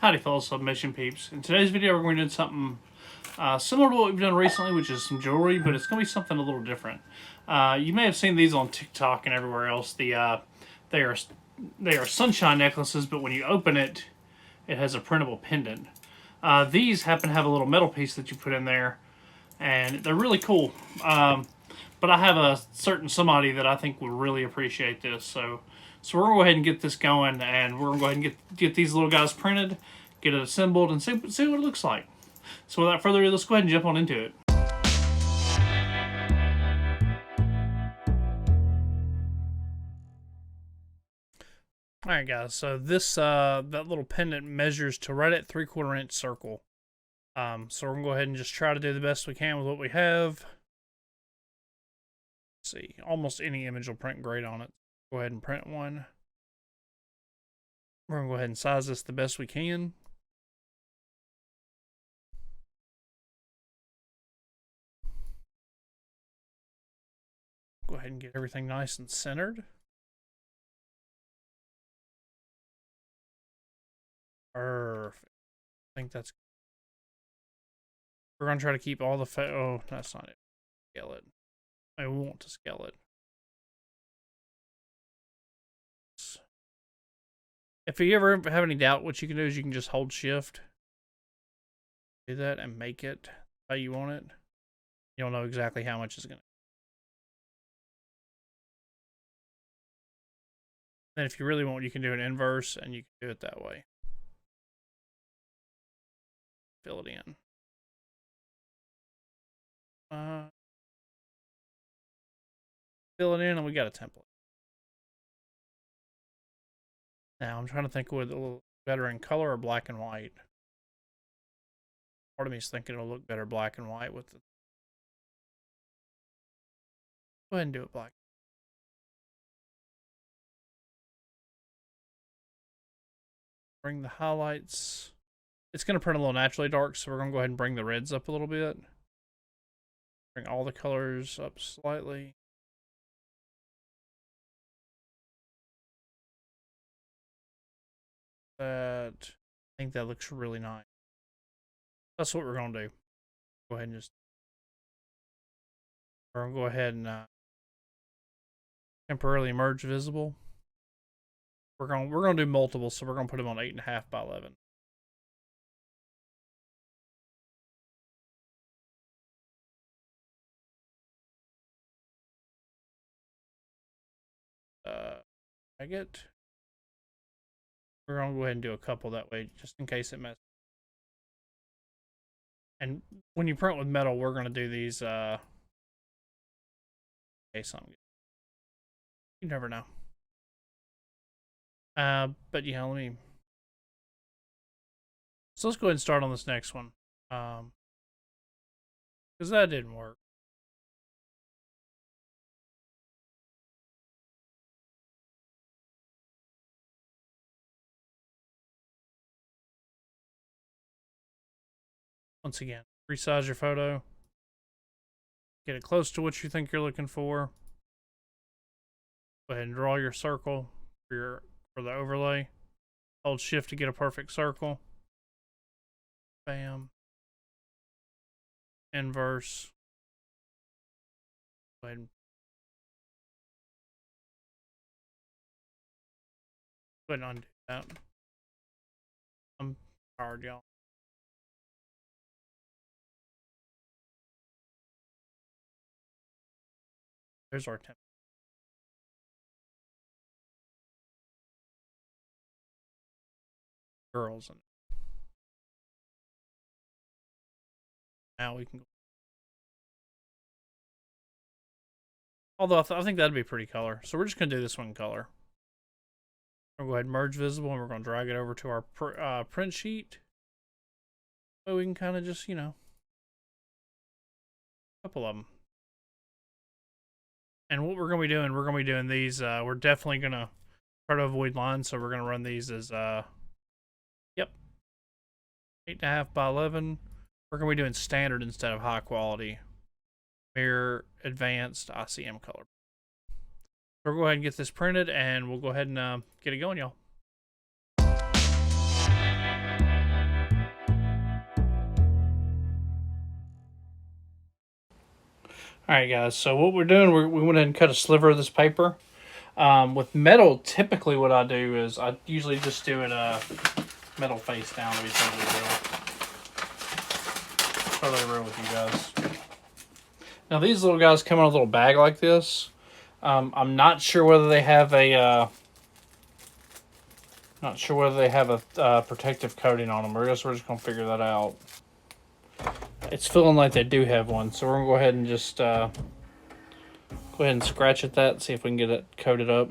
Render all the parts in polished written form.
Howdy fellow submission peeps. In today's video we're going to do something similar to what we've done recently, which is some jewelry, but it's going to be something a little different. You may have seen these on TikTok and everywhere else. They are sunshine necklaces, but when you open it, it has a printable pendant. These happen to have a little metal piece that you put in there, and they're really cool. But I have a certain somebody that I think would really appreciate this, so we're going to go ahead and get this going, and we're going to go ahead and get these little guys printed, get it assembled, and see what it looks like. So without further ado, let's go ahead and jump on into it. Alright guys, so this that little pendant measures to right at 3/4 inch circle. So we're going to go ahead and just try to do the best we can with what we have. Let's see, almost any image will print great on it. Go ahead and print one. We're going to go ahead and size this the best we can. Go ahead and get everything nice and centered. Perfect. I think that's good. We're going to try to keep all the oh, that's not it. Scale it. I want to scale it. If you ever have any doubt, what you can do is you can just hold shift. Do that and make it how you want it. You'll know exactly how much is going to. Then if you really want, you can do an inverse and you can do it that way. Fill it in. Fill it in and we got a template. Now I'm trying to think would it look better in color or black and white. Part of me is thinking it'll look better black and white with the. Go ahead and do it black. Bring the highlights. It's going to print a little naturally dark, so we're going to go ahead and bring the reds up a little bit. Bring all the colors up slightly. I think that looks really nice. That's what we're going to do. Go ahead and just. We're going to go ahead and temporarily merge visible. We're going to do multiple, so we're going to put them on 8.5 by 11. I get. We're going to go ahead and do a couple that way, just in case it messes. And when you print with metal, we're going to do these. Okay, something. You never know. But yeah, let me. So let's go ahead and start on this next one. Because that didn't work. Once again, resize your photo. Get it close to what you think you're looking for. Go ahead and draw your circle for the overlay. Hold shift to get a perfect circle. Bam. Inverse. Go ahead and undo that. I'm tired, y'all. There's our template. Girls. And now we can go. Although I think that'd be pretty color. So we're just going to do this one in color. We'll go ahead and merge visible, and we're going to drag it over to our print sheet. So we can kind of just, you know, a couple of them. And what we're going to be doing these, we're definitely going to try to avoid lines, so we're going to run these as, yep, 8.5 by 11. We're going to be doing standard instead of high quality. Mirror, advanced, ICM color. So we'll go ahead and get this printed, and we'll go ahead and get it going, y'all. Alright guys, so what we're doing, we went ahead and cut a sliver of this paper. With metal, typically what I do is I usually just do it metal face down to be totally real with you guys. Now these little guys come in a little bag like this. I'm not sure whether they have a protective coating on them. We're just gonna figure that out. It's feeling like they do have one, so we're gonna go ahead and just go ahead and scratch at that, see if we can get it coated up.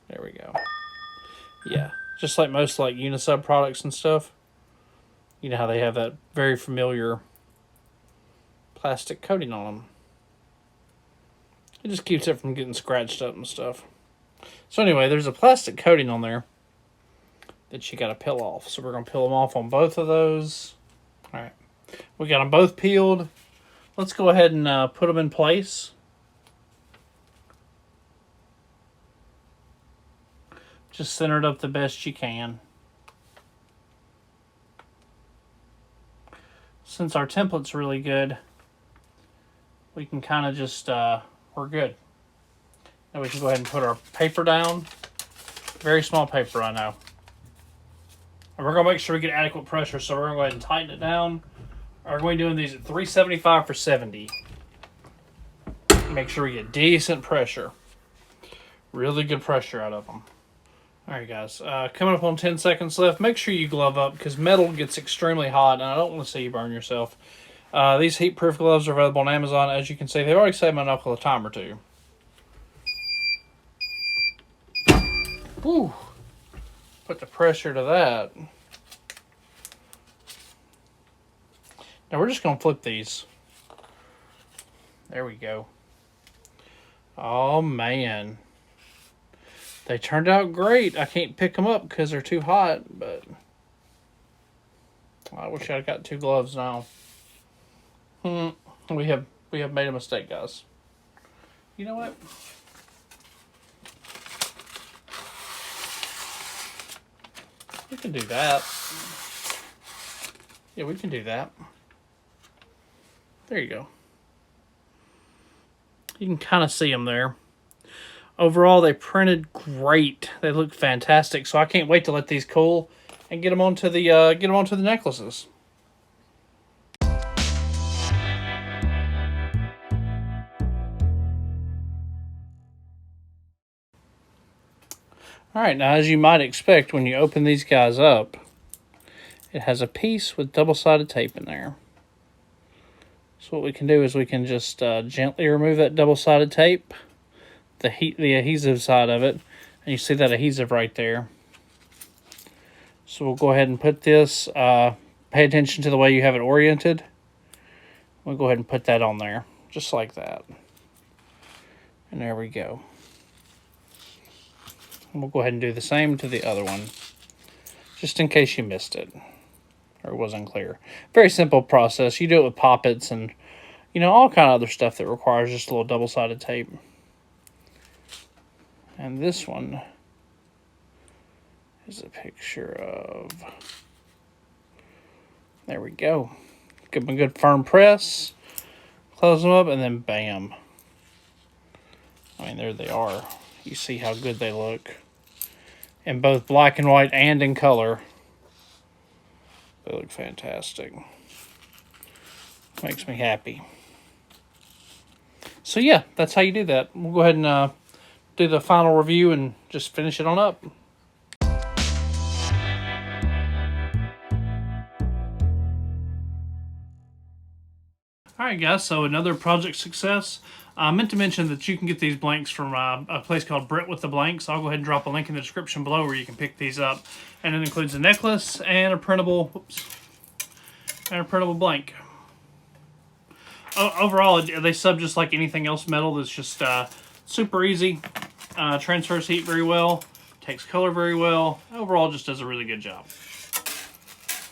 There we go. Yeah, just like most like Unisub products and stuff. You know how they have that very familiar plastic coating on them. It just keeps it from getting scratched up and stuff. So anyway, there's a plastic coating on there that you got to peel off. So we're going to peel them off on both of those. All right. We got them both peeled. Let's go ahead and put them in place. Just center it up the best you can. Since our template's really good, we can kind of just, we're good. Now we can go ahead and put our paper down. Very small paper, I know. And we're going to make sure we get adequate pressure, so we're going to go ahead and tighten it down. We're going to be doing these at 375 for 70. Make sure we get decent pressure. Really good pressure out of them. Alright guys, coming up on 10 seconds left. Make sure you glove up because metal gets extremely hot and I don't want to see you burn yourself. These heat-proof gloves are available on Amazon. As you can see, they've already saved my knuckle a time or two. Whew. Put the pressure to that. Now we're just going to flip these. There we go. Oh man. They turned out great. I can't pick them up because they're too hot, but I wish I'd got 2 gloves now. We have made a mistake, guys. You know what? We can do that. Yeah, we can do that. There you go. You can kind of see them there. Overall, they printed great. They look fantastic. So I can't wait to let these cool and get them onto the necklaces. Alright, now as you might expect, when you open these guys up, it has a piece with double-sided tape in there. So what we can do is we can just gently remove that double-sided tape, the adhesive side of it, and you see that adhesive right there. So we'll go ahead and put this, pay attention to the way you have it oriented. We'll go ahead and put that on there, just like that. And there we go. And we'll go ahead and do the same to the other one, just in case you missed it or it wasn't clear. Very simple process. You do it with poppets and, you know, all kind of other stuff that requires just a little double-sided tape. And this one is a picture of, there we go. Give them a good firm press, close them up, and then bam. I mean, there they are. You see how good they look. In both black and white and in color. They look fantastic. Makes me happy. So yeah, that's how you do that. We'll go ahead and do the final review and just finish it on up. Alright guys, so another project success. I meant to mention that you can get these blanks from a place called Britt with the blanks. I'll go ahead and drop a link in the description below where you can pick these up. And it includes a necklace and a printable, blank. Overall, they sub just like anything else metal. That's just super easy. Transfers heat very well. Takes color very well. Overall, just does a really good job.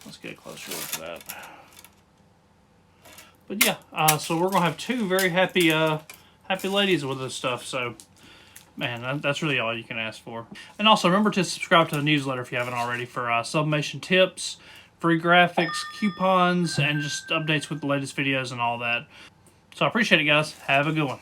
Let's get a closer look at that. But yeah, so we're gonna have 2 very happy ladies with this stuff. So, man, that's really all you can ask for. And also remember to subscribe to the newsletter if you haven't already for sublimation tips, free graphics, coupons, and just updates with the latest videos and all that. So I appreciate it, guys. Have a good one.